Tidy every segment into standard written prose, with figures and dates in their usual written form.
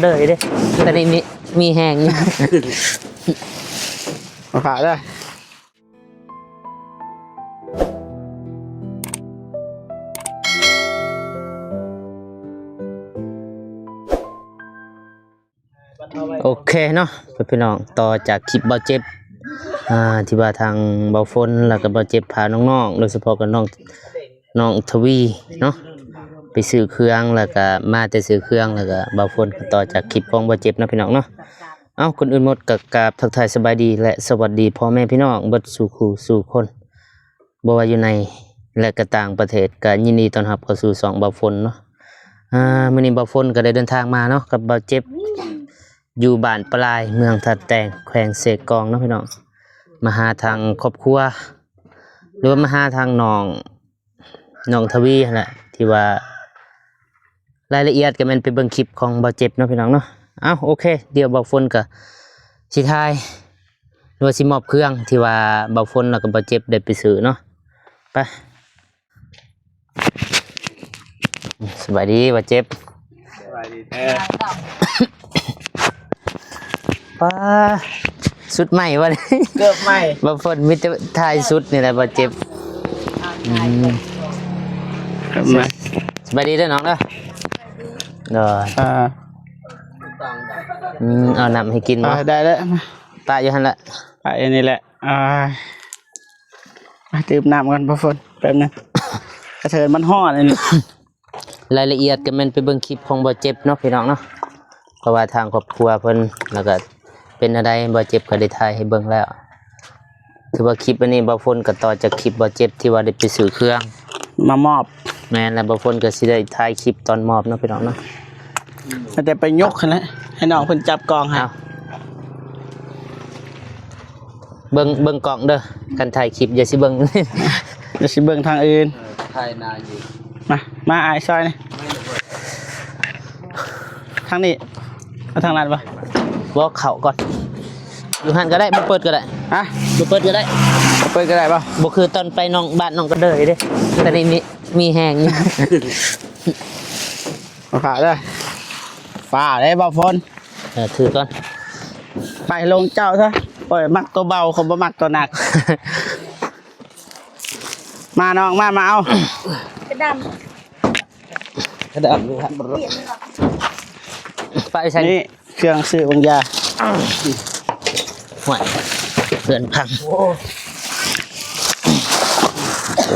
เลยเด้ตอนนี้มีแห้งอยู่มาผ่าได้โอเคเนาะพี่น้องต่อจากคลิปเบาเจ็บที่ว่าทางเบาฝนแล้วก็เบาเจ็บพาน้องๆโดยเฉพาะกับน้องทวีเนาะไปซื้อเครื่องแล้วก็มาแต่ซื้อเครื่องแล้วก็เบาฝนต่อจากคลิปของเบาเจ็บนะพี่น้องเนาะเอาคนอื่นหมดกับกราบทักทายสบายดีและสวัสดีพ่อแม่พี่น้องเบิดสู่คู่สู่คนบ่ว่าอยู่ในและก็ต่างประเทศก็ยินดีต้อนรับเข้าสู่ช่องเบาฝนเนาะมื้อนี้เบาฝนก็ได้เดินทางมาเนาะกับเบาเจ็บอยู่บ้านปลายเมืองทัดแตงแขวงเสกองเนาะพี่น้องมาหาทางครอบครัวหรือว่ามาหาทางน้องทวีแหละที่ว่ารายละเอียดก็มันไปเบิ่งคลิปของเบาเจ็บเนาะพี่น้องเนาะเอาโอเคเดี๋ยวเบาฝนก็สิทายหรือว่าสิมอบเครื่องที่ว่าเบาฝนแล้วก็เบาเจ็บได้ไปซื้อเนาะไปสบายดีเบาเจ็บสบายดีป้าสุดใหม่วะนี่เกือบใหม่บางคนมิตรทายสุดนี่แหละบาดเจ็บสบายดีเด้อน้องเด้อเอาน้ำให้กินบ่ได้แล้วป้าอยู่หั่นละป้าอันนี้แหละดื่มน้ำกันพ่อฝนแป๊บนึงกระเทินมันห่อเลยนี่รายละเอียดก็มันไปเบิ่งคลิปของบาดเจ็บเนาะพี่น้องเนาะเพราะว่าทางครอบครัวเพิ่นแล้วก็เป็นอะไรบาดเจ็บก็ได้ถ่ายให้เบิ่งแล้วถือว่าคลิปอันนี้บาฝนก็ต่อจากคลิปบาดเจ็บที่ว่าได้ไปซื้อเครื่องมามอบแม่นแล้วบาฝนก็สิได้ถ่ายคลิปตอนมอบเนาะพี่น้องเนาะแต่ไปยกกันแล้วให้น้องเพิ่นจับกองให้เบิ่งกล่องเด้อกันถ่ายคลิปอย่าสิเบิ่งอย่าสิเบิ่งทางอื่นถ่ายนาอยู่มาอายซอยนี่ทางนี้เอาทางนั้นป่ะบอกเขาก่อนอยู่หันก็ได้บ่เปิดก็ได้บ่เปิดก็ได้ป่ะบ่คือตอนไปน้องบ้านน้องก็เด้อเด้ตอนนี้มีแห้งอยู่เอาขาได้ฝ่าได้บ่ฝนถือก่อนไปลงเจ้าซะปล่อยมักตัวเบาคนบ่มักตัวหนักมาน้องมาเอากระดำลูกหันบ่รู้ไปใส่นี่เครื่องซื้อบางยาหวานเพื่อนพัง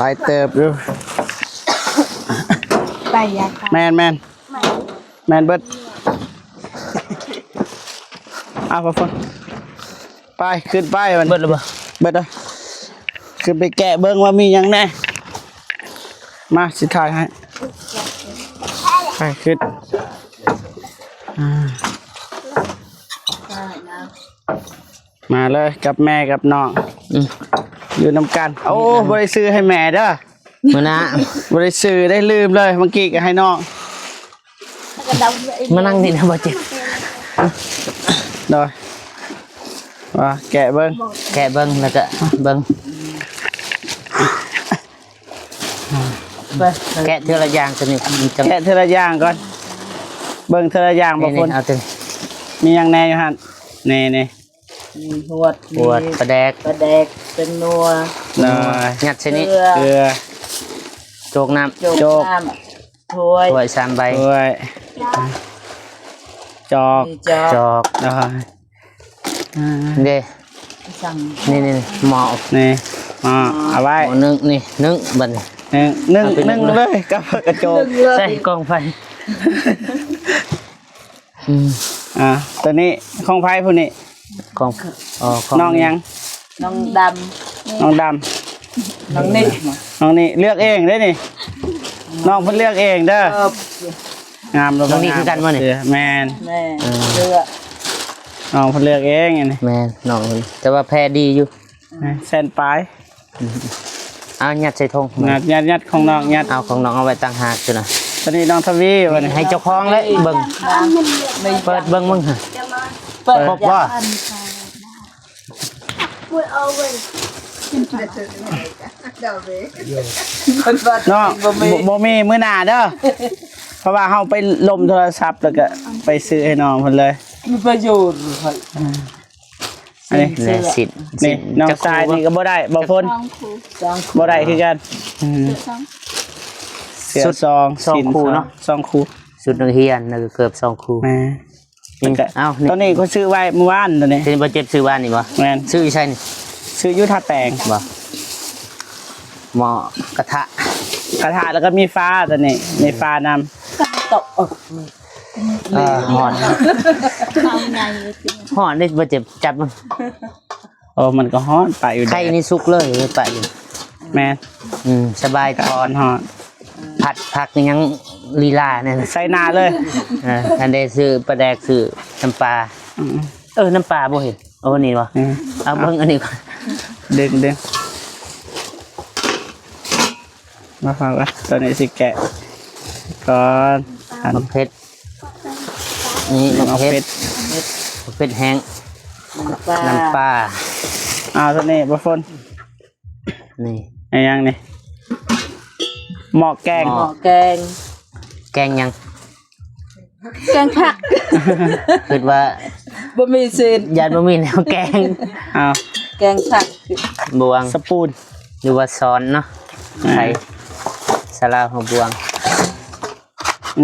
ลายเติบดูไปยาแมนเบิดเอาพอฝนไปขึ้นไปมันเบิดหรือเปล่าเบิดเลยขึ้นไปแกะเบิ้งว่ามียังแน่มาสิถ่ายให้ไปขึ้นมาเลยกับแม่กับน้องอยู่น้ำกันโอ้บริซื้อให้แม่เด้อมานะบริซื้อได้ลืมเลยเมื่อกี้ก็ให้น้องมานั่งนี่นะบาดเจ็บโดยว่าแกะเบิ้งแล้วก็เบิ้งแกะเท่าไรอย่างจะนี่แกะเท่าไรอย่างก่อนเบิ้งเท่าไรอย่างบางคนมียังแน่อยู่ฮะนี่หวดปลาแดกเป็นนัวงัดชนิดเกลือโจกน้ำโจกถ้วย3 ใบจอกเด้นี่หม้อนี่เอาไว้นึ่งบัดนึ่งเลยกับกระโจกใส่กองไฟตัวนี้ของไฟพวกนี้ของน้องยังน้องดำน้องนี่เลือกเองได้นี่น้องเพิ่นเลือกเองเด้องามน้องนี่คือกันวะนี่แมนเลือกน้องเพิ่นเลือกเองไงนี่แมนน้องแต่ว่าแพ้ดีอยู่เส้นปลายเอายัดใส่ธงยัดของน้องยัดเอาของน้องเอาไว้ตั้งหากจุนะตอนนี้น้องทวีวันนี้ให้เจ้าของเลยเบิ่งเปิดเบิ่งมึงฮะครบว่าน้องบ่มีมื้อหน้าเด้อ เพราะว่าเฮาไปลมโทรศัพท์แล้วก็ไปซื้อให้น้องเพิ่นเลย มีประโยชน์ค่ะ อันนี้ แน่สิน นี่น้องทรายนี่ก็บ่ได้บ่พ้น สองคู่ บ่ได้คือกัน เสื้อสอง เสื้อซอง 2คู่เนาะ ซองคู่ ชุดนักเรียนน่ะก็เกือบ2คู่ แม่ นี่เอ้านี่ ตัวนี้เขาซื้อไว้เมื่อวานตัวนี้ เป็นบ่เจ็บซื้อบ้านนี่บ่ แม่น ซื้ออยู่ใช่นี่ ซื้ออยุทาแตง บ่หม้อกระทะ กระทะแล้วก็มีฟ้าตัวนี้มีฟ้านำ ตกอก ฮ้อน เอาไงจริง ฮ้อนได้บ่เจ็บจับมัน โอ้มันก็ฮ้อนไปอยู่ ไข่นี่สุกเลยไปอยู่ แม่น สบายท ฮ้ อ อน นฮ้อน ผัดผักนี่ยังลีลาเนี่ย ใส่หนาเลย อันใดซื้อปลาแดกซื้อน้ำปลา อืม น้ำปลาบ่เห็นโอ้นี่วะ อืม เอาเบิ่งอันนี้ก่อน ดึงมาฟังว่าตัวนี้สิแกะก่อนอัน มะเพ็ดนี่มะ เอา เพ็ เป็ ด ด มะเพ็ดแห้ง ปลา น้ำปลา เอาตัวนี้บ่ฝน นี่ ไอ้ยังนี่หม้อแกง หม้อแกง แกงยัง แกงผัก คิดว่า บะหมี่เส้น ญาติบ่มีแนวแกง เอา แกงผัก บวง สปูน หรือว่าซ้อนเนาะใส่สลาหัวบวง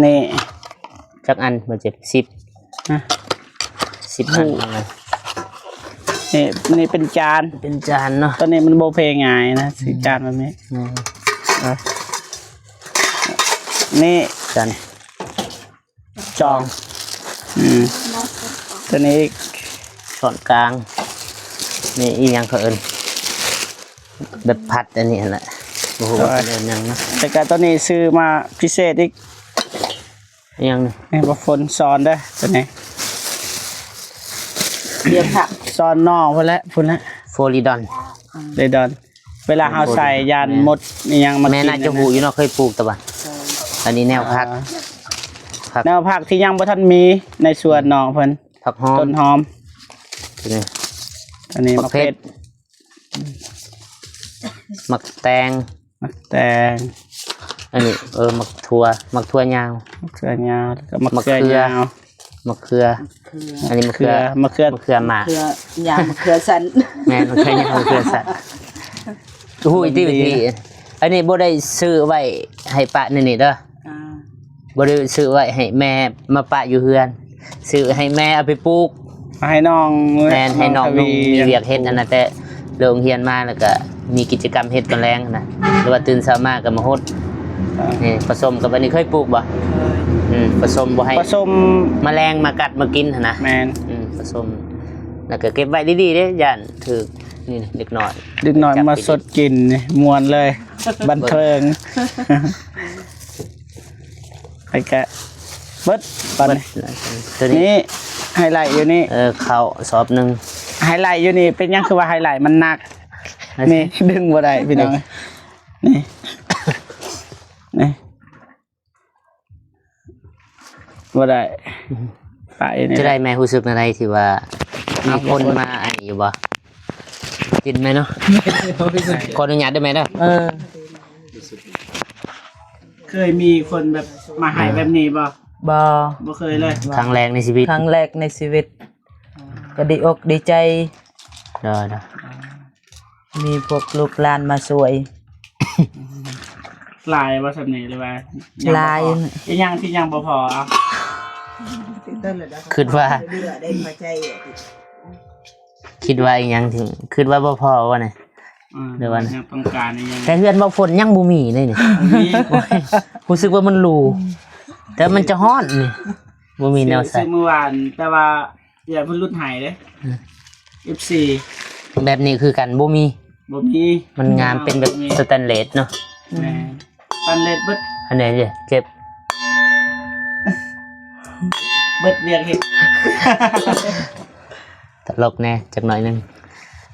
นี่ จักอันบ่เจ็บ10 นะ 10อันเลย นี่เป็นจาน เป็นจานเนาะ ตอนนี้มันโบเพง่ายนะสีจานแบบนี้ อืม เอานี่ จาน จองตัวนี้ ช้อนกลางนี่อีหยังเขาเอิ้นแบบผัดอันนี้หั่นแหละบ่ฮู้ว่าเป็นเอิ้นหยังเนาะ แต่การตัวนี้ซื้อมาพิเศษอีก อีหยังนี่ นี่บอฝนซอนได้อตัวนี้ เดียวผัก ซอนนอกพุ่นละโฟลิดอน เลยดอน เวลาเอาใส่ยานมดนี่ยังมา แม่ กิน น่าจะหูอยู่เนาะเคยปลูกแต่ว่าอันนี้แนวผัก แนวผักที่ยังบ่ทันมีในสวนน้องเพิ่น ผักหอม ต้นหอม นี่ อันนี้ มะ มะ เพ็ เพ็ ด ด มักแตง มะแตง อันนี้มักถั่วยาว มะเขือยาวแล้วก็มะ มะเขื เขื อ อยาว มะเขือ อันนี้มะเขือ มะเขือ มะเขือหมาก เครือยามเครือสัน แม่นมะเขือยาวมะเขือสัตว์หูยที่วิธีอันนี้บ่ได้ซื้อไว้ให้ปะนี่เด้อ อ่า บ่ได้ซื้อไว้ให้แม่มาปะอยู่เฮือนซื้อให้แม่เอาไปปลูก มาให้น้อง แม่นให้น้อง ท มีเวียกเฮ็ดอันนั้นแต่โรงเรียนมาแล้วก็มีกิจกรรมเฮ็ดตอนแรงนะหรือว่าตื่นเช้ามาก็มาฮดนี่ผสมกับอันนี้เคยปลูกบ่ผสมบ่ให้ ผสม แมลงมากัดมากินหั่นนะ แมน ผสมแล้วก็เก็บไว้ดีๆเด้ย่านถือนี่เด็กน้อย ดึกหน่อยมาสดกินนี่มวนเลย บันเทิงไอ้แกะเบิดตอนนี้ ตัวนี้ นี่ไฮไลท์อยู่นี่ ข้าวสอบหนึง ไฮไลท์อยู่นี่เป็นยังคือว่าไฮไลท์มันหนัก นี่ ดึงบ่ได้พี่น้องนี่ นี่บ่ได้ไปนี่ จะได้แม่รู้สึกอะไรที่ว่ามีคนมาอันนี้อยู่บ่กินไหมเนาะขออนุญาตได้ไหมเด้อ เคยมีคนแบบมาหายแบบนี้บ่ บอ บ่เคยเลย ครั้งแรกในชีวิต ครั้งแรกในชีวิต ก็ดีอกดีใจ เด้อ มีพวกลูกหลานมาสวย ลายว่าสำเนียงเลยว่า ลาย ยังที่ยังบ่พอเอา คิดว่าอีหยังถึงคิดว่าบ่พอว่าน่ะ เดี๋ยววัน ยังต้องการยัง แต่เฮือนบ่ฝนยังบ่มีเลยนี่ รู้สึกว่ามันรูแต่มันจะฮ้อนนี่บ่มีแนวใส่ ซื้อเมื่อวานแต่ว่าอย่าเพิ่งรุดหายเด้ F4 แบบนี้คือกันบ่มี บ่มี มันงามเป็นแบบสแตนเลสเนาะ แหม่ตันเล็ดเบิด อันไหนเนี่ยเก็บ เบิดเรียกเฮ็ด ตลกแน่จักหน่อยหนึง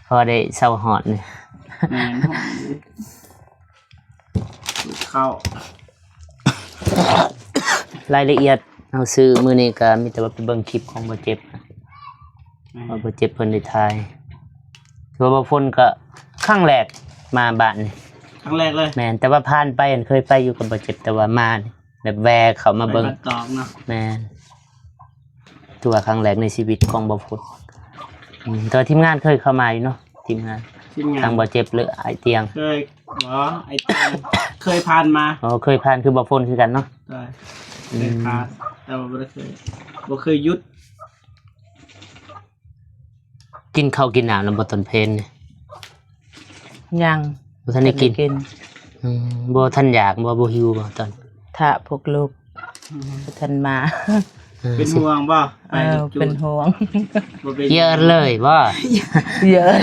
พอได้เซาหอนนี่ แหม่เข้าร ายละเอียดเฮาซื้อมื้อนี้ก็มีแต่ว่าไปเบิ่งคลิปของบ่เจ็บว่าบ่เจ็บเพิ่นได้ถ่ายถือว่าบ่ฝนก็ครั้งแรกมาบ้านนี่ ครั้งแรกเลย แม่นแต่ว่าผ่านไปเคยไปอยู่กับบ่เจ็บแต่ว่ามานี่ แบบแวกเขามาเบิ่ง ไปบ้านตองเนาะ แม่นตัวครั้งแรกในชีวิตของบ่ฟุตตัวทีมงานเคยเข้ามาอยู่เนาะทีมงาน ทีมงา ทาน งบ่เจ็บหรือไอเตียง เคยบ่ไอ้ตังเคยผ่านมา อ๋อเคยผ่านคือบ่ฟนคือกันเนาะ ใช่เคยผ่านแต่ว่าบ่เคยหยุด กินข้าวกินน้ำนำบ่ตนเพลนเนี่ย ยัง บ่ทันได้กิน กิน บ่ทันอยากบ่หิวบ่ตอน ถ้าพวกลูกท่านมา เป็นห่วงบ่ไป จุด เป็นห่วง บ่เป็น เยอะเลยบ่ เยอะ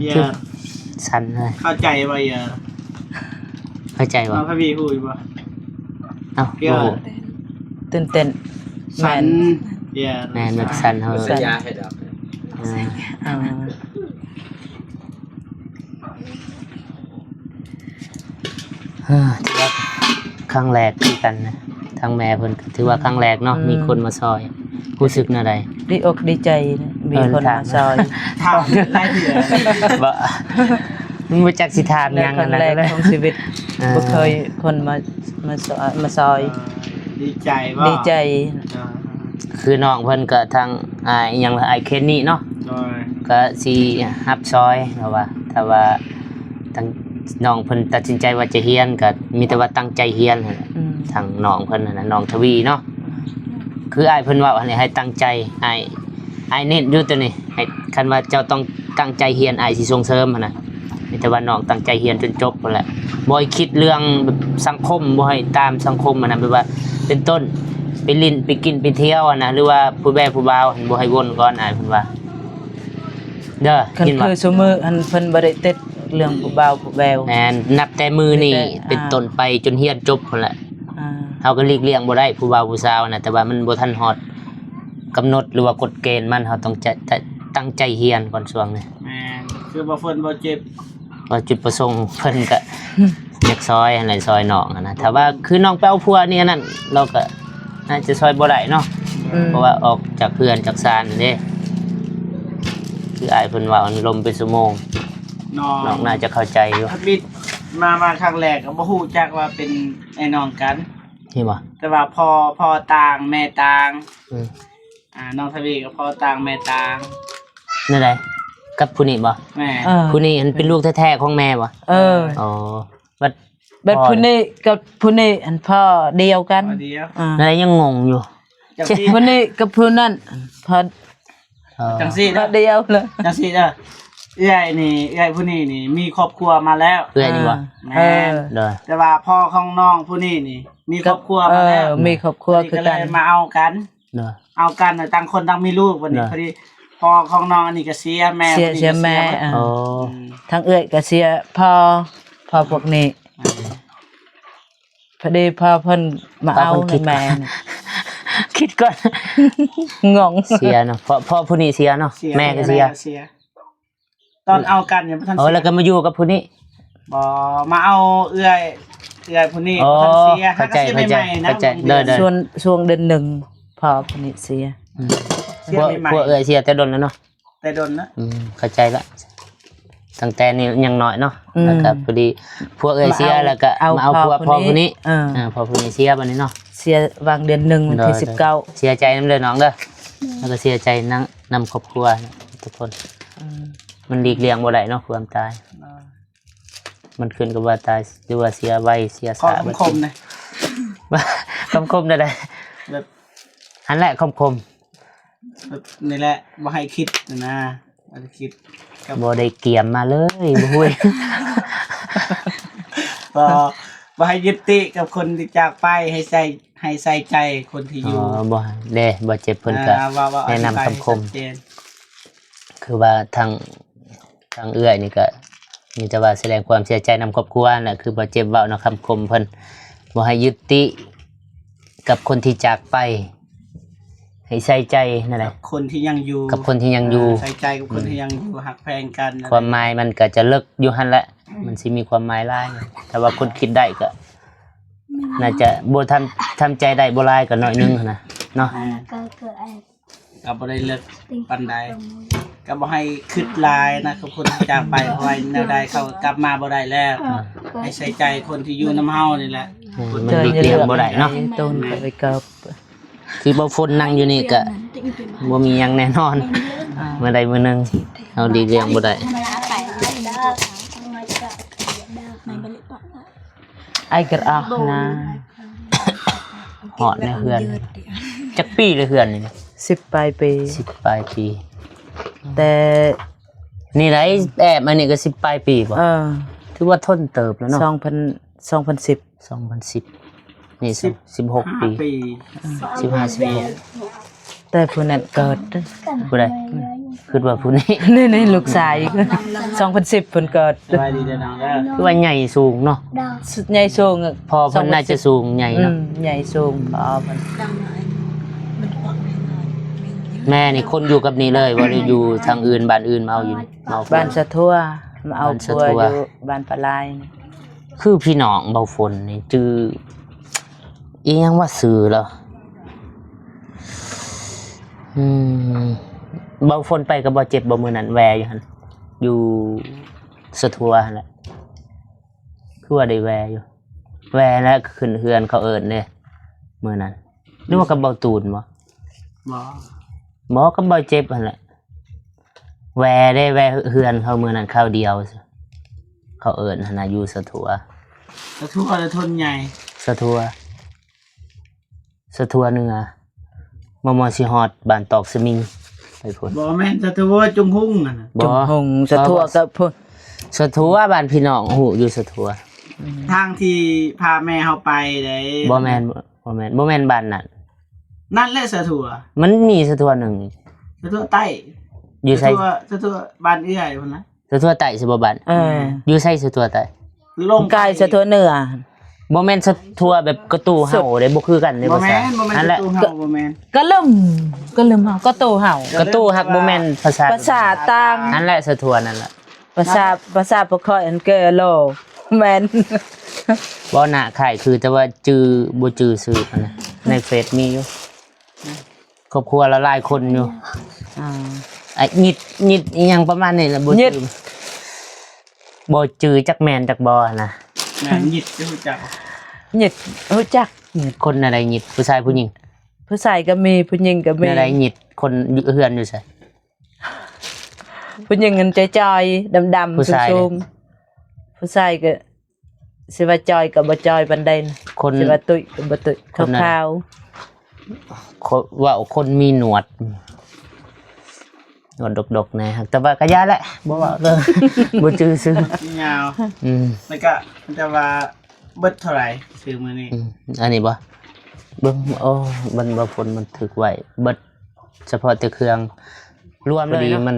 เย คือ อะ สั่นเลย เข้าใจบ่เยอะ เข้าใจบ่ น้องพะบีฮู้อยู่บ่ เอ้า เย บ่ อะ ฮู้ ตื่นเต้น สั แม่ น น เยอะ แม่นมันสั่นเฮา สั่น อ่า อ่า ถือว่าครั้งแรกคือกันนะทางแม่เพิ่นก็ถือว่าครั้งแรกเนาะมีคนมาซอยรู้สึกแนวใด ดีอกดีใจนะมีคนมาซอย ถามหลายเถื่อ บ่มึงบ่จักสิถามหยัง ค อั รั้ น ง นั้น แรก เลย ของชีวิต อ่า บ่เคยคนมาซอย ดีใจบ่ ดีใจ คือน้องเพิ่นก็ทางอิหยังล่ะไอเคนนี่เนาะ โดย ก็สิรับซอยเพราะว่าถ้าว่าทางน้องเพิ่นตัดสินใจว่าจะเรียนก็มีแต่ว่าตั้งใจเรียนนั่นแหละ อืม ทางน้องเพิ่นนั่นน่ะน้องทวีเนาะคืออ้ายเพิ่นว่าอันนี้ให้ตั้งใจอ้ายเน้นอยู่ตัวนี้ให้คันว่าเจ้าต้องตั้งใจเรียนอ้ายสิส่งเสริมหั่นน่ะมีแต่ว่าน้องตั้งใจเรียนจนจบพุ่นแหละบ่ให้คิดเรื่องแบบสังคมบ่ให้ตามสังคมอะนะแบบว่าเป็นต้นไปลิ้นไปกินไปเที่ยวอะนะหรือว่าผู้แบ่ผู้บ่าวหั่นบ่ให้วนก่อนอ้ายเพิ่นว่าเด้อ คัน ยินบ่ คือซุมื้ออันเพิ่นบ่ได้ติดเรื่องผู้บ่าวผู้แวว แม่นนับแต่มือนี่ แต่ เป็นต้นไปจนเรียนจบพุ่นแหละ อ่า เฮาก็หลีกเลี่ยงบ่ได้ผู้บ่าวผู้สาวน่ะแต่ว่ามันบ่ทันฮอดกำหนดหรือว่ากฎเกณฑ์มันเฮาต้องจะตั้งใจเรียนก่อนช่วงนี้ แม่นคือบ่เพิ่นบ่เจ็บ ว่าจุดประสงค์เพิ่นก็อยากซอยอะไรซอยน้องอะนะถ้าว่าคือน้องไปเอาผัวนี่นั่นเราก็น่าจะซอยบ่ได้เนาะ อืม เพราะว่าออกจากเพื่อนจากซานนั่นเด้คืออ้ายเพิ่นว่ามันลมเป็นชั่วโมง น้อ น้อง งน่าจะเข้าใจอยู่ พักบิดมาครั้งแรกก็บ่ฮู้จักว่าเป็นไอ้น้องกัน นี่บ่ แต่ว่าพ่อต่างแม่ต่าง อืม น้องทวีกับพ่อต่างแม่ต่าง นั่นไดกับผู้นี้บ่ แม่ เออ ผู้นี้มันเป็นลูกแท้ๆของแม่บ่ เออ อ๋อว่า แบบผู้นี้กับผู้นี้อันพ่อเดียวกัน พอดีครับ อ่า อะไรยังงงอยู่ จังซี่ ผู้นี้กับผู้นั้นพ่อ อ๋อ จังซี่ พ่อ เด้อ เดียวเลย จังซี่เด้อเอื้อยนี่เอื้อยผู้นี้นี่มีครอบครัวมาแล้ว เพื่อนนี่บ่ เออ เด้อ แต่ว่าพ่อของน้องผู้นี้นี่ มีครอบครัวมาแล้ว มีครอบครัวคือ เล กัน ยมาเอากัน เด้อ เอากันน่ะต่างคนต่างมีลูกวันนี้ น่ะ พอดีพ่อของน้องอันนี้ก็เสียแม่ เสีย ผู้นี้ เสีย ก็ แม่ หด อ่า อ๋อ อืม ทั้งเอื้อยก็เสียพ่อพวกนี้พอดีพ่อเพิ่นมาเอาให้แม่นี่ คิดก่อน งง เสียเนาะเพราะผู้นี้เสียเนาะ เสีย แม่ก็เสีย เสีย ตอนเอากันเนี่ยบ่ทัน เออ เสีย แล้วก็มาอยู่กับผู้นี้ บ่มาเอาเอื้อยผู้นี้ อ๋อ บ่ทันเสีย เข้าใจ ถ้ก็สียใหม่ๆนะ เข้าใจ บางดือน เด้อ ช่วงเดือนหนึ่งพ่อผู้นี้เสีย เสีย พวก ใหม่ๆ พวกเอ้ยเสียแต่ดนแล้วเนาะ แต่โดนนะ เข้าใจละตั้งแต่นี่ยังน้อยเนาะ อืม แล้วก็พอดีพวกเอ้ยเสียแล้วก็มาเอาพวกพ่อผู้นี้ พอผู้นี้เสียบัดนี้เนาะ เสียวางเดือนหนึ่งวันที่ เด้อ 19 เสียใจนำเด้อน้องเด้อแล้วก็เสียใจนำครอบครัวทุกคน มันหลีกเลี่ยงบ่ได้เนาะความตาย มันขึ้นกับว่าตายหรือว่าเสียไว้เสีย ขอ สะ คมๆนะ คมๆได้ได้ แบบ อันแรกคม แบบนี่แหละบ่ให้คิดนะบ่ให้คิดกับ ๆบ่ได้เกี่ยมมาเลยบ่ฮู้ บ่ให้ยึดติกับคนที่จากไปให้ใส่ใจคนที่อ อ๋ ยู่ บ่เด้บ่เจ็บเพิ่นก็ ว่า แนะนำคำคม ชัดเจน คือว่าทางเอื้อยนี่ก็มีแต่ว่าแสดงความเสียใจนำครอบครัวน่ะคือบ่เจ็บเว้าเนาะคำคมเพิ่นบ่ให้ยึดติกับคนที่จากไป ให้ใส่ใจนั่นแห กั ละ บคนที่ยังอยู่ กับคนที่ยังอยู่ ใส่ใจกับคนที่ยังอยู่หักแพงกัน ความหมายมันก็จะเลิกอยู่หั่นแหละมันสิมีความหมายหลายแต่ว่าคนคิดได้ก็น่าจะบ่ทำใจได้บ่หลายก็น้อยหนึงหั่นน่ะเนาะ ก็เกิดอะไร ก็บ่ได้เลิกปันใดก็บ่ให้คิดหลายนะกับคนที่จากไปเพราะว่าแนวใดเขากลับมาบ่ได้แล้ว ให้ใส่ใจคนที่อยู่น้ำเฮานี่แหละ มันหลีกเลี่ยงบ่ได้เนาะ ต้นก็ไปเกิบ คือบ่ฝนนั่งอยู่นี่ก็บ่มีหยังแน่นอนเมื่อใดมื้อหนึงเฮาหลีกเลี่ยงบ่ได้ ไอ้กระอักนะ เหาะในเฮือนจักปีเลยเฮือนนี่ 10ปลายปี 10ปลายปี แต่ นี่ไรแอบอันนี้ก็10ปลายปีบ่ ถือว่าทนเติบแล้วเนาะ 2010 2010นี่16 ปี ปี 15 แต่ผู้นั้นเกิด 16ผู้ใดคิดว่าผู้นี้ นี่ลูกชาย2010เพิ่นเกิด สบายดีเด้อน้องเด้อ คือว่าใหญ่สูงเนาะ สุดใหญ่สูงอะ พอเพิ่นน่าจะสูงใหญ่เนาะ ใหญ่สูงพอเพิ่น แม่นี่คนอยู่กับนี่เลยบ่ได้อยู่ทางอื่นบ้านอื่นมาเอาอยู่มาเอา บ้านสะทั่วมาเอา บ้านสะ ผัว ทั่ว อยู่บ้านปลาลายนี่ คือพี่น้องเบาฝนนี่จื้ออีหยังว่าสื่อเหรอเบาฝนไปก็บ่เจ็บบ่มื้อนั้นแวอยู่หั่นอยู่สะทัวหั่นแหละคือว่าได้แวอยู่แวแล้วขึ้นเฮือนเขาเอิ้นเด้มื้อนั้นหรือว่ากับเบาตูนบ่ บ่ บ่กับบ่เจ็บหั่นแหละแวได้แวเฮือนเขามื้อนั้นข้าวเดียวซะเขาเอิ้นหั่นน่ะอยู่สะทัว กระทั่วจะทนใหญ่ สะทัวเนื้อมอสิฮอดบ้านตอกสมิงไปพุ่น บ่แม่นจะทั่วจุงหุ่งน่ะ จุงหงสะทั่วกับพุ่น สะทัวบ้านพี่น้องหูอยู่สะทัว ทางที่พาแม่เฮาไปได้ บ่แม่นบ้านนั่น นั่นแหละสะทั่ว มันมีสะทัวหนึ่ง สะทั่วใต้ อยู่ไส สะทั่วบ้านเอื้อยพุ่นนะ สะทัวใต้สิบ่บ้าน อยู่ไสสะทัวใต้ ลง กายสะทั่วเหนือ บ่แม่นสะทัวแบบกระตู้เฮาเด้บ่คือกันเด้ บ่ ภา แม่ ษาน บ่แม่ นั่ น นแหละ ตู้เฮาบ่แม่น ก็ลืมเฮาก็โตเฮาก ระตู้ฮักบ่แม่นภาษา ภาษาต่าง นั่นแหละสะทัวนั่นแหละ ภาษาบ่ค่อยอันเกโลแม่น บ่หน้าคล้ายคือแต่ว่าจื้อบ่จื้อชื่อมันนะในเฟซมีอยู่ครอบครัวละหลายคนอยู่ ไอ้หงิดอีหยังประมาณนี้แหละบ่จื้อบ่จื้อจักแม่นจักบ่นะ แม่นหยิดจะรู้จัก หยิดรู้จัก คนอะไรหงิดผู้ชายผู้หญิง ผู้ชายก็มีผู้หญิงก็มี อะไรหงิดคนเฮือนอยู่ไส ผู้หญิงเงินจอยๆดำ ผู้ชาย ๆสูงๆผู้ชายก็สิว่าจอยก็บ่จอยปานใดนะ คน สิว่าตุ้ยก็บ่ตุ้ย คนนั้น ขาว ว่าคนมีหนวดดกๆนะแต่ว่ากะยาแหละบ่ว่าเด้อ บ่จื้อซื่อ ยาว อืม แล้วก็มันจะว่าเบิดเท่าไหร่ซื้อมื้อนี้ อันนี้บ่เบิ่งโอ้มันบ่ฝนมันถึกไว้เบิดเฉพาะแต่เครื่องรวมเลยมัน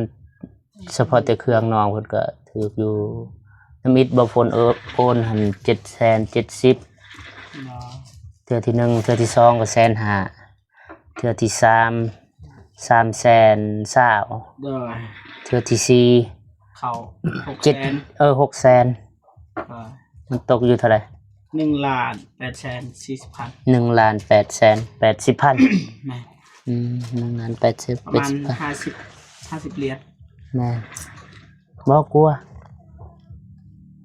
เฉพาะแต่เครื่องน้องเพิ่นก็ถึกอยู่น้ำอิดบ่ฝนโอนหั่น770,000 บ่ เทื่อที่1เทื่อที่2ก็150,000เทื่อที่3 320,000 เด้อ เทื่อที่4 เข้า 7 600,000 600,000 มันตกอยู่เท่าไหร่ 1,840,000 1,880,000 แม่ 1,880,000 ประมาณ50เหรียญ แม่บ่กลัว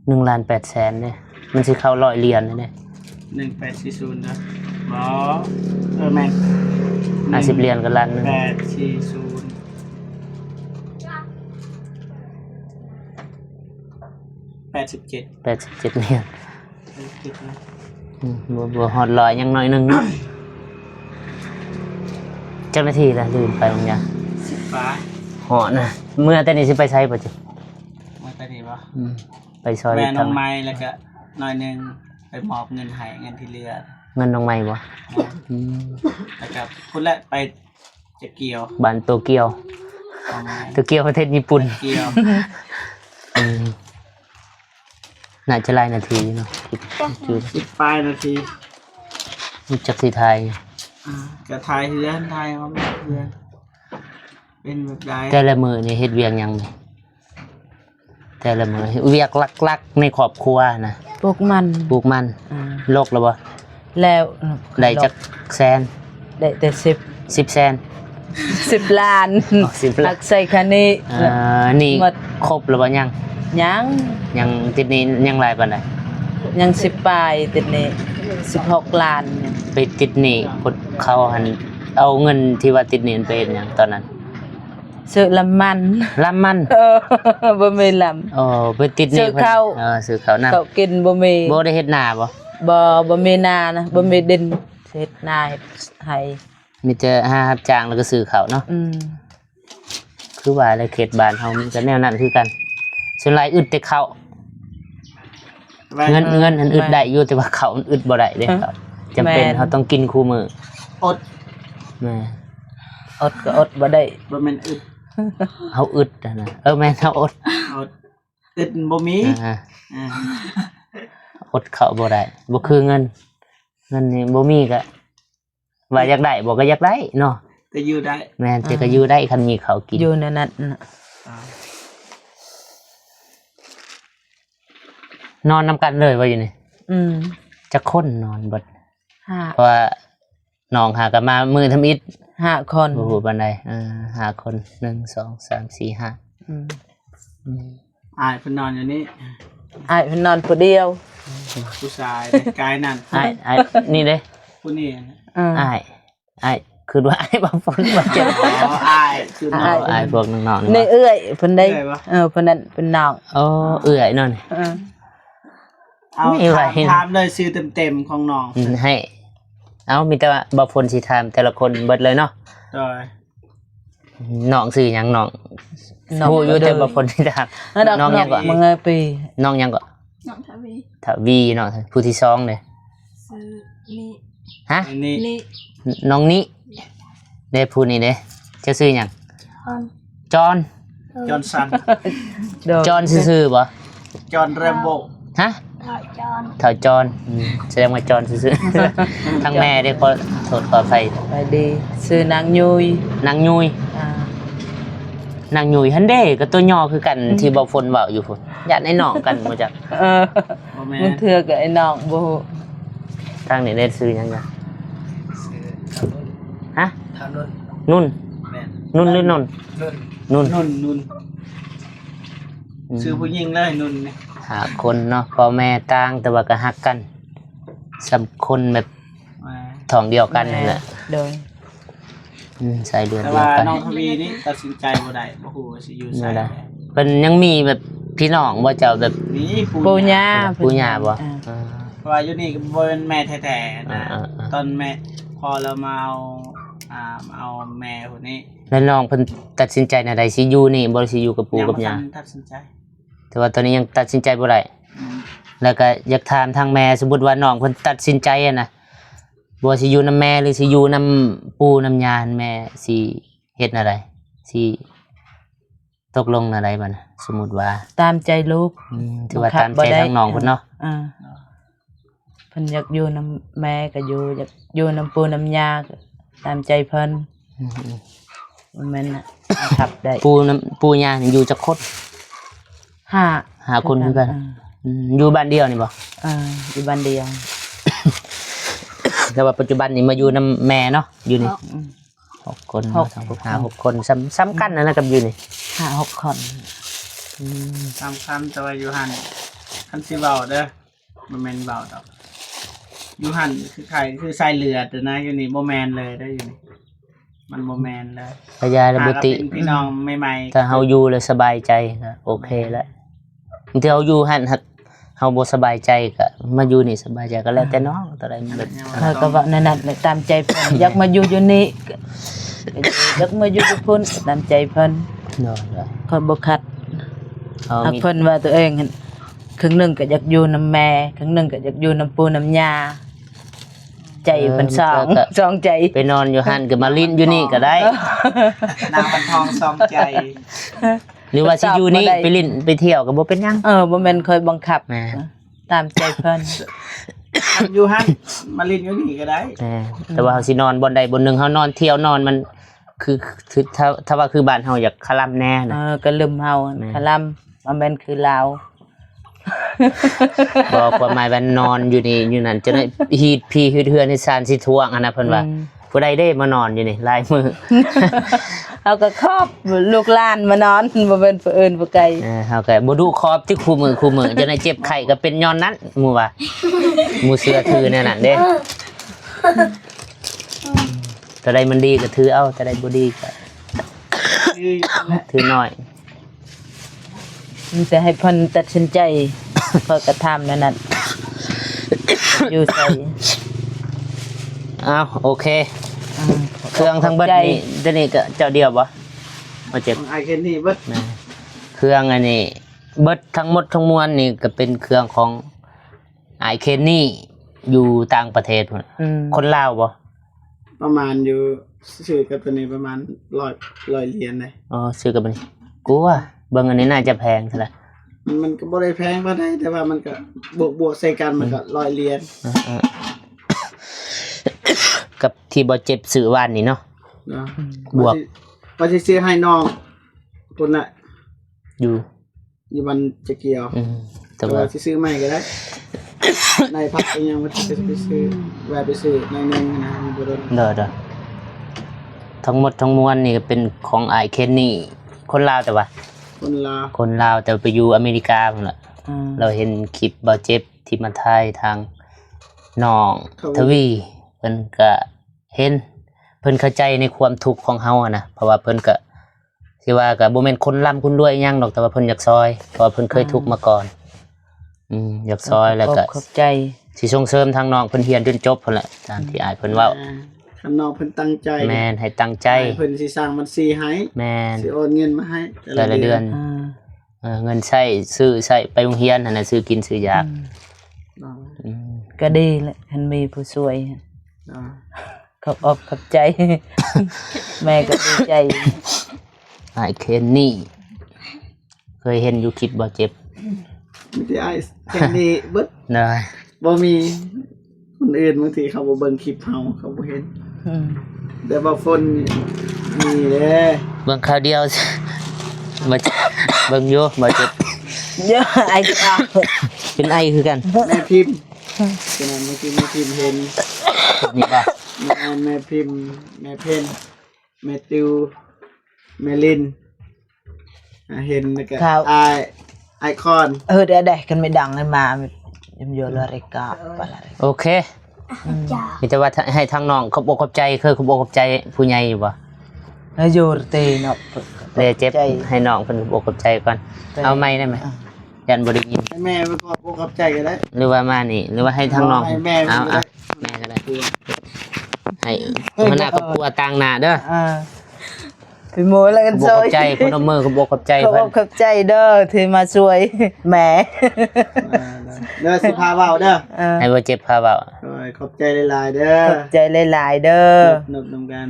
1,800,000เนี่ยมันสิเข้า100เหรียญเนี่ย 1840นะบ่แม่น 50เหรียญก็ล้านหนึง 840 87 87เหรียญ 87นะ บ่ฮอด100ยังน้อยหนึงเนาะเจ้าหน้าที่ล่ะลืมไปบางอย่าง 10ฟ้า เหาะนะเมื่อแต่นี้สิไปใช้บ่จิ มาไปนี่บ่ ไปซอย แม่น้ ทา อง งไม้แล้วก็หน่อยหนึงไปมอบเงินให้เงินที่เหลือ เงินน้องใหม่บ่ แล้วก็พุ่นละไปจะเกี่ยว บ้านโตเกียว เอาไง โตเกียวประเทศญี่ปุ่น เกี่ยว น่าจะหลายนาทีเนาะคือ 10ปลายนาที จักสิไทย ก็ถ่ายเฮือนถ่ายว่าเฮือนเป็นแบบใด แต่ละมื้อนี่เฮ็ดเวียงหยังนี่แต่ละมื้อเวียกลักๆในครอบครัวนะ พวกมัน ปลูกมันโลกแล้วบ่ แล้ว ได้จักแสน ได้แต่10แสน 10ล้าน อ๋อ10ล้าน อักใส่คันนี้ นี่ หมด ครบแล้วบ่ยัง ยัง ยังติดนี้ยังหลายปานใด ยัง10ปลายติดนี่16 ล้านเนี่ย ไปติดหนี้คนเขาหันเอาเงินที่ว่าติดหนี้ไปเฮ็ดหยังตอนนั้น ซื้อลำมัน ลำมัน บ่มีล อ๋อไปติดหนี้ ซื้อข้าว ซื้อข้าวนั่น เขากินบ่มี บ่ได้เฮ็ดนาบ่ บ่มีนานะบ่มีดินเฮ็ดนาเฮ็ดไห้ มีแต่หารับจ้างแล้วก็ซื้อข้าวเนาะคือว่าในเขตบ้านเฮามันก็แนวนั้นคือกันส่วนหลายอึดแต่ข้าวเงินอันอึดได้อยู่แต่ว่าข้าวมันอึดบ่ได้เด้ครับจำเป็นเฮาต้องกินคู่มื้อ อด แม่ อดก็อดบ่ได้ บ่แม่นอึด เฮาอึดนะแม่นเฮาอด อดอึดบ่มี อ่า อ่า อดข้าวบ่ได้บ่คือเงินนี่บ่มีก็ว่าอยากได้บ่ก็อยากได้เนาะ แต่อยู่ได้ แม่นแต่ก็อยู่ได้คันมีข้าวกิน อยู่ในนั้นน่ะ นอนนำกันเลยว่าอยู่นี่ จะคนนอนเบิด 5 เพราะว่าน้องหากันมามือทำอิฐ 5 คน โอ้โหบันได5 คน1 2 3 4 5 อายเพิ่นนอนอยู่นี่ อ้ายเพิ่นนอนผู้เดียว ผู้ชายเด้กายนั่น ไอ้นี่เด้ ผู้นี่ ไอ้คือว่าไอ้บางคนบ่เจ็บ อ๋ออายคือน้อง ไอ้พวกน้องๆ ใน นี่ เอื้อยเพิ่นได้ เอื้อยปะ เพิ่นนั้นเป็นน้อง โอ้เอื้อยนั่น เอา ไม่ไหว ถามเลยชื่อเต็มๆของน้อง ให้เอามีแต่ว่าบ่พลสิถามแต่ละคนเบิดเลยเนาะ โดย น้องชื่อหยังน้องผู้อยู่แต่บ่พลสิถาม น้ น้ อ อง งยัง ก็ ก็ มึงไงปี น้องยังก็ น้องทวี ถ้าวีเนาะผู้ที่สองเด้ ซื้อนี่ ฮะ อันนี้ นี่ น้องนี้เด้ผู้นี้เด้เจ้าชื่อหยัง ออน จอน จอห์นสัน จอนซื่อๆบ่ จอห์นแรมโบ้ ฮะ ถ่ายจอน เถาจอนแสดงว่าจอนซื่อๆ ทั้งแม่ได้ขอโทษขออภัย ไปดีซื้อนางยุย นางยุย อ่าน างยุยฮันเด้ก็ตัวย่อคือกันที่บ่ฝนเว้าอยู่พุ่นญาติไอ้น้องกันบ่จัก บ่แม่ มึง น เทื่อกับไอ้น้องบ่ฮู้ ทางนี้ได้ซื้อหยังจ้ะ ชื่อ ฮะ ทางนุ่น นุ่น แม่น นุ่นหรือนุ่น นุ่น นุ่น นุ่นชื่อผู้หญิงเลยนุ่นนี่ หาคนเนาะพ่อแม่ต่างแต่ว่าก็ฮักกันสำคนแบบ มา ท้องเดียวกันนั่นแหละ โดย ใส่เลือด แต่ เดียว ว่า กัน น้องทวีนี่ตัดสินใจบ่ได้บ่ฮู้ว่าสิอยู่ไส บ่ได้ เพิ่นยังมีแบบพี่น้องบ่เจ้าแบบ นี่ ปู่ย่า ปู่ย่าบ่ เพราะว่าอยู่นี่ก็บ่เป็นแม่แท้ๆนะ อ่า ตอนแม่พอเรามาเอาแม่คนนี้ แล้วน้องเพิ่นตัดสินใจแนวใดสิอยู่นี่บ่สิอยู่กับปู่กับย่า ยังบ่ทันตัดสินใจ แต่ว่าตอนนี้ยังตัดสินใจบ่ได้ อืม แล้วก็อยากถามทางแม่สมมุติว่าน้องเพิ่นตัดสินใจอะนะบ่สิอยู่นำแม่หรือสิอยู่นำปู่นำย่าแม่สิเฮ็ดอะไรสิตกลงอะไรบัดน่ะสมมุติว่า ตามใจลูก ถือว่าตามใจทางน้องเพิ่นเนาะ เพิ่นอยากอยู่นำแม่ก็อยู่อยากอยู่นำปู่นำย่าก็ตามใจเพิ่นมันแม่นน่ะทับได้ ปู่ย่านี่อยู่จักคน 5 5คนคือกันอยู่บ้านเดียวนี่บ่ อยู่บ้านเดียว แต่ว่าปัจจุบันนี่มาอยู่นำแม่เนาะอยู่นี่6 คน 6 คนซ้ำกันนั่นนะกับอยู่นี่ 5-6 คน สำคัญแต่ว่าอยู่หันคันสิเว้าเด้อบ่แม่นเว้าดอกอยู่หันคือใครคือสายเลือดเด้อนะอยู่นี่บ่แม่นเลยได้ออยู่นี่มันบ่แม่นเลย พยาระบุติ เป็นพี่น้องใหม่ๆ ถ้าเฮาอยู่แล้วสบายใจก็โอเคแล้วบางทีเฮาอยู่หั่นเฮาบ่สบายใจก็มาอยู่นี่สบายใจก็แล้วแต่น้องตอนใดมันแบบ เขาก็ว่านั่นน่ะตามใจเพิ่นอยากมาอยู่อยู่นี่ก็อยากมาอยู่กับเพิ่นตามใจเพิ่น เนาะ คอยบ่คัด เฮา หาก มี เพิ่นว่าตัวเองหั่นครึ่งหนึงก็อยากอยู่นำแม่ครึ่งหนึงก็อยากอยู่นำปู่นำย่าใจเพิ่นสองใจ ไปนอนอยู่หั่นก็มาลิ้นอยู่นี่ก็ได้ นางวันทองซองใจ หรือว่าสิอยู่นี่ไปลิ้นไปเที่ยวก็บ่เป็นหยัง บ่แม่นคอยบังคับ แม่ ตามใจเพิ่น อยู่หันมาลินอยู่นี่ก็ได้ แต่ว่าเฮาสินอนบ่อนใดบ่อนหนึงเฮานอนเที่ยวนอนมันคือถ้าว่าคือบ้านเฮาอยากคลำแน่นะ ก็ลืมเฮา แม่ คลำบ่แม่นคือลาว บอกความหมายว่านอนอยู่นี่อยู่นั่นจะได้ฮีดพี่ฮืดเฮือนให้ซานสิทวงอันนะเพิ่นว่า ผู้ใดได้มานอนอยู่นี่ลายมือ เอาก็ครอบลูกหลานมานอนบ่เป็นผู้อื่นผู้ไกล เฮาก็บ่ดูครอบที่คู่มือจะได้เจ็บไข้ก็เป็นย้อนนั้นหมู่ว่าหมู่เสือถือแน่นั่นเด้ถ้าใดมันดีก็ถือเอาถ้าใดบ่ดีก็ คือ ถือน้อย มันจะให้เพิ่นตัดสินใจ เพิ่นก็ทำนั่นน่ะอยู่ใส่ อ้าวโอเค อ่า เครื่องทั้งเบิดนี่เดี๋ยวนี้ก็เจ้าเดียวบ่บ่เจ็บ ของไอเคนนี่เบิด นะเครื่องอันนี้เบิดทั้งหมดทั้งมวลนี่ก็เป็นเครื่องของไอเคนนี่อยู่ต่างประเทศพุ่น อืม คนลาวบ่ ประมาณอยู่ซื้อกับตัวนี้ประมาณ100เหรียญเลย อ๋อซื้อกับมันกูว่าเบิ่งอันนี้น่าจะแพงซะละ มันก็บ่ได้แพงปานใดแต่ว่ามันก็บวกใส่กันมันก็100เหรียญ กับที่บ่เจ็บซื้อวานนี่เนาะ เนาะ บวก ว่าสิซื้อให้น้องคนน่ะ อยู่ อยู่มันจะเกี่ยว แต่ แต่ ว่า ว่าสิซื้อใหม่ก็ได้ ในพักก็ยังว่าจะไปซื้อแวะไปซื้อในนึงนะมันบ่โดน เด้อทั้งหมดทั้งมวลนี่ก็เป็นของไอเคนนี่คนลาวแต่ว่า คนลาว คนลาวแต่ไปอยู่อเมริกาพุ่นล่ะ อืม เราเห็นคลิปบ่เจ็บที่มาถ่ายทางน้องทวีเพิ่นก็เห็นเพิ่นเข้าใจในความทุกข์ของเฮาอะนะเพราะว่าเพิ่นก็สิว่าก็บ่แม่นคนร่ำคนรวยหยังดอกแต่ว่าเพิ่นอยากซอยเพราะว่าเพิ่นเคยทุกข์มาก่อนอยากซอยแล้วก็ ขอบใจ สิส่งเสริมทางน้องเพิ่นเรียนจนจบพุ่นแหละตามที่อ้ายเพิ่นเว้า คันน้องเพิ่นตั้งใจ แม่นให้ตั้งใจ เพิ่นสิสร้างบัญชีให้ แม่น สิโอนเงินมาให้ แต่ละเดือน เงินใช้ซื้อใช้ไปโรงเรียนนั่นน่ะซื้อกินซื้อยา อ่า ก็ดีแหละคันมีผู้ช่วย อ่า ขอบใจ แม่ก็ดีใจ ไอ้เคนนี่ เคยเห็นอยู่คลิปบ่เจ็บ มีแต่ไอ้แค่นี้เบิด ได้ บ่มีคนอื่นบางทีเขาบ่เบิ่งคลิปเฮาเขาบ่เห็น อืม แต่บางคนนี่เด้ เบิ่งคราวเดียว บ่เจ็บเบิ่งอยู่บ่เจ็บ เยอะไอ้ตา เป็นไอคือกัน แม่พิมพ์ฉะนั้นบางทีแม่พิมพ์เห็น นี่ป่ะ แม่พิมพ์แม่เพนแม่ติวแม่ลินเห็นแล้วก็ไอคอน ได้กันไม่ดังเลยมาจำโยลริกาปะละ โอเค จ้า มีแต่ว่าให้ทางน้องขอบอกขอบใจเคยขอบอกขอบใจผู้ใหญ่อยู่บ่ โยเตเนาะ เดี๋ยวเจ็บให้น้องเพิ่นขอบอกขอบใจก่อนเอาไม้ได้ไหมยันบ่ได้ยิน ให้แม่ไปขอบกับใจก็ได้ หรือว่ามานี่หรือว่าให้ทางน้อง ให้แม่ เอา ก็ได้ แม่ก็ได้ให้มันน่าครอบครัวต่างหน้าเด้อ พี่โมแล้วกัน ขอบอก ซ ข อ อย บใจขนมมือขอบอกขอบใจ ขอ เพิ่น ขอบใจเด้อที่มาช่วยแหม เด้อสิพาเว้าเด้อ ให้บ่เจ็บพาเว้า ขอบใจหลายๆเด้อ ขอบใจหลายๆเด้อ นบนำกัน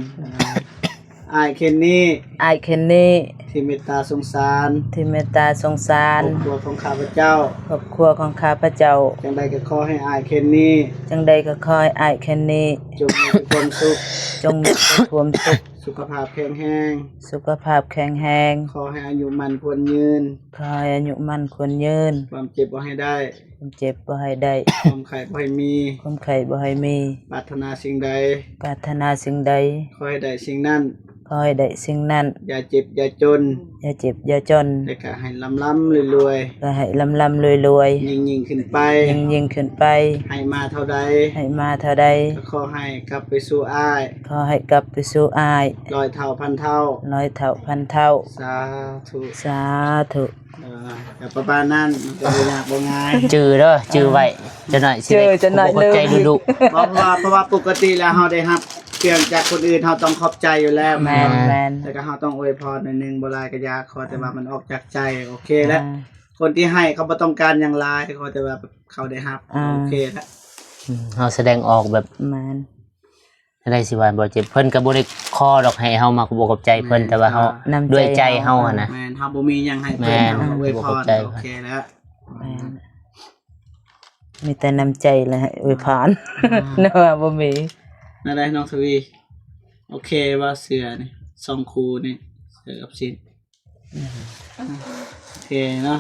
ไอายเคนนี่ ไอเคนนี่ ที่เมตตาสงสาร ที่เมตตาสงสาร ครอบครัวของข้าพเจ้า ครอบครัวของข้าพเจ้า จังใดก็ขอให้ไอายเคนนี่ จังใดก็ขอให้ไอเคนนี่ จงมีความสุข จงมีแต่ความสุข สุขภาพแข็งแรง สุขภาพแข็งแรง ขอให้อายุมันควรยืน ขอให้อายุมั่นควรยืน ความเจ็บบ่ให้ได้ ความเจ็บบ่ให้ได้ ความไข้บ่ให้มี ความไข้บ่ให้มี ปรารถนาสิ่งใด ปรารถนาสิ่งใด ขอให้ได้สิ่งนั้น ขอให้ได้สิ่งนั้น อย่าเจ็บอย่าจน อย่าเจ็บอย่าจน แต่ก็ให้ล้ำๆรวย ก็ให้ลำรวย ๆยิ่งขึ้นไป ๆยิ่งขึ้นไป ให้มาเท่าใด ให้มาเท่าใด ก็ขอให้กลับไปสู่อ้าย ขอให้กลับไปสู่อาย ร้อยเท่าพันเท่า ร้อยเท่าพันเท่า สาธุ สาธุ แต่ประมาณนั้นมันก็บ่ยากบ่ง่าย จื้อเด้อจื้อไว้จะหน่อยสิได้ขอบอกขอบใจดุ เพราะว่าปกติแล้วเฮาได้รับเครื่องจากคนอื่นเฮาต้องขอบใจอยู่แล้ว แมนแมน แต่ก็เฮาต้องอวยพรหน่อยนึงบ่หลายก็อยากขอแต่ว่ามันออกจากใจโอเคแล้วคนที่ให้เขาบ่ต้องการอย่างหลายขอแต่ว่าเขาได้รับโอเคแล้ว เฮาแสดงออกแบบ แมน อะไรสิว่าบ่เจ็บเพิ่นก็บ่ได้ขอดอกให้เฮามาขอบอกขอบใจเพิ่นแต่ว่าเฮาด้วยใจเฮาอะนะ แม่นเฮาบ่มีหยังให้เพิ่น แม่น เฮาก็อวยพ ขอ ร บใจ โอเคแล้ว แมนมีแต่น้ำใจเลยให้อวยพรเนาะบ่มี นั่นได้น้องทวีโอเคว่าเสือนี่2คู่นี่เสือกับชิ้นโอเคเนาะ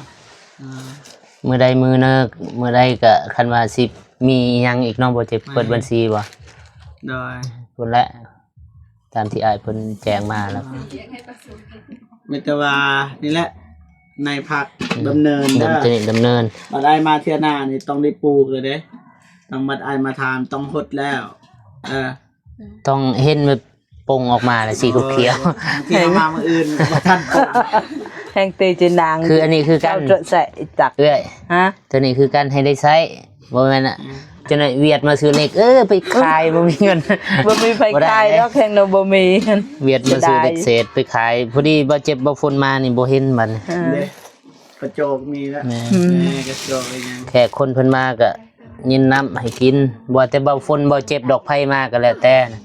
มื้อใดมื้อเนึกมื้อใดก็คันว่าสิมีหยังอีกเนาะบ่เจ็บเปิดบัญชีบ่ โดย พุ่นแหละตามที่อ้ายเพิ่นแจ้งมาแล้ว มิตรว่านี่แหละในพักดำเนินเด้อ ดำเนิน บัดไอมาเทื่อหน้านี่ต้องได้ปลูกเลยเด้ต้องบัดไอมาทานต้องหดแล้ว ต้องเห็นมันปงออกมาเลยสีเขียว ที่เอามามื้ออื่นบ่ทันปลูก แห่งตีจินนาง คืออันนี้คือการ เจ้าจะใส่จัก เอ้ย ฮะ ตัวนี้คือการให้ได้ใช้บ่แม่นอ่ะจนเวียดมาซื้อเหล็กไปขายบ่มีเงิน บ่มีไฟ บ่ได้ ขาย เลย แล้วแข่งเราบ่มี เวียดมาซื้อเหล็กเศษไปขายพอดีบ่เจ็บบ่ฝนมานี่บ่เห็นมัน เด้กระโจกมีแล้ว แม่ กระโจกอะไรยัง แค่คนเพิ่นมาก็ยินน้ำให้กินบ่แต่บ่ฝนบ่เจ็บดอกไผมาก็แล้วแต่นะ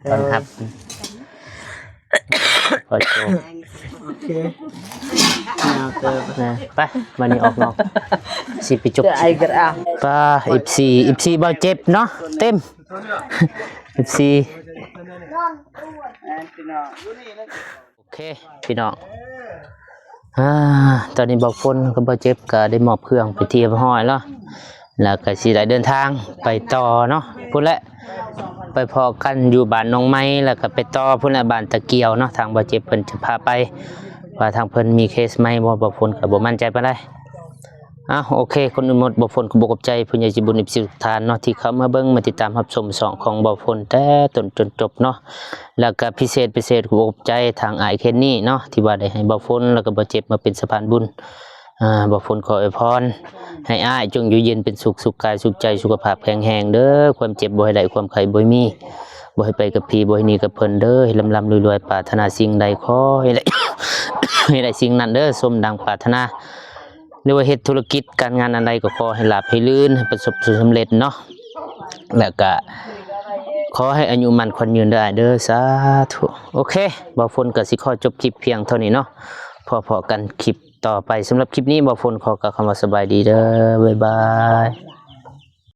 ตอนครับขอโชค โอเคเอาเติม นะไปวันนี้ออกนอกสิไปจบ จะไอ้กระเอา ป้า14บ่เจ็บเนาะเต็ม14โอเคพี่น้องตอนนี้บอกฝนก็บ่เจ็บก็ได้มอบเครื่องไปเทียบห้อยแล้วแล้วก็สิได้เดินทางไปต่อเนาะพุ่นแหละไปพอกันอยู่บ้านน้องไม้แล้วก็ไปต่อพุ่นแหละบ้านตะเกียวเนาะทางบ่เจ็บเพิ่นจะพาไปว่าทางเพิ่นมีเคสไหมบ่ฝนก็บ่มั่นใจปานใดโอเคคนอื่นหมดบ่ฝนก็บ่กบใจผู้ใหญ่ใจบุญอิสิทานเนาะที่เขามาเบิ่งมาติดตามรับชมสองของบ่ฝนแต่ต้นจนจบเนาะแล้วก็พิเศษก็บ่กบใจทางอ้ายเคนนี่เนาะที่ว่าได้ให้บ่ฝนแล้วก็บ่เจ็บมาเป็นสะพานบุญบ่ฝนขออวยพรให้อ้ายจงอยู่เย็นเป็นสุขสุขกายสุขใจสุขภาพแข็งแรงเด้อความเจ็บบ่ให้ได้ความไข้บ่มีบ่ให้ไปกับพี่บ่ให้หนีกับเพิ่นเด้อให้ลำๆรวยๆปรารถนาสิ่งใดขอให้ได้ ให้ได้สิ่งนั้นเด้อสมดังปรารถนาหรือว่าเฮ็ดธุรกิจการงานอะไรก็ขอให้ราบให้ลื่นให้ประสบความสำเร็จเนาะแล้วก็ขอให้อายุมันคนยืนได้เด้อสาธุโอเคบ่ฝนก็สิขอจบคลิปเพียงเท่านี้เนาะพอๆกันคลิปต่อไปสำหรับคลิปนี้บ่ฝนขอกล่าวคำว่าสบายดีเด้อบ๊ายบาย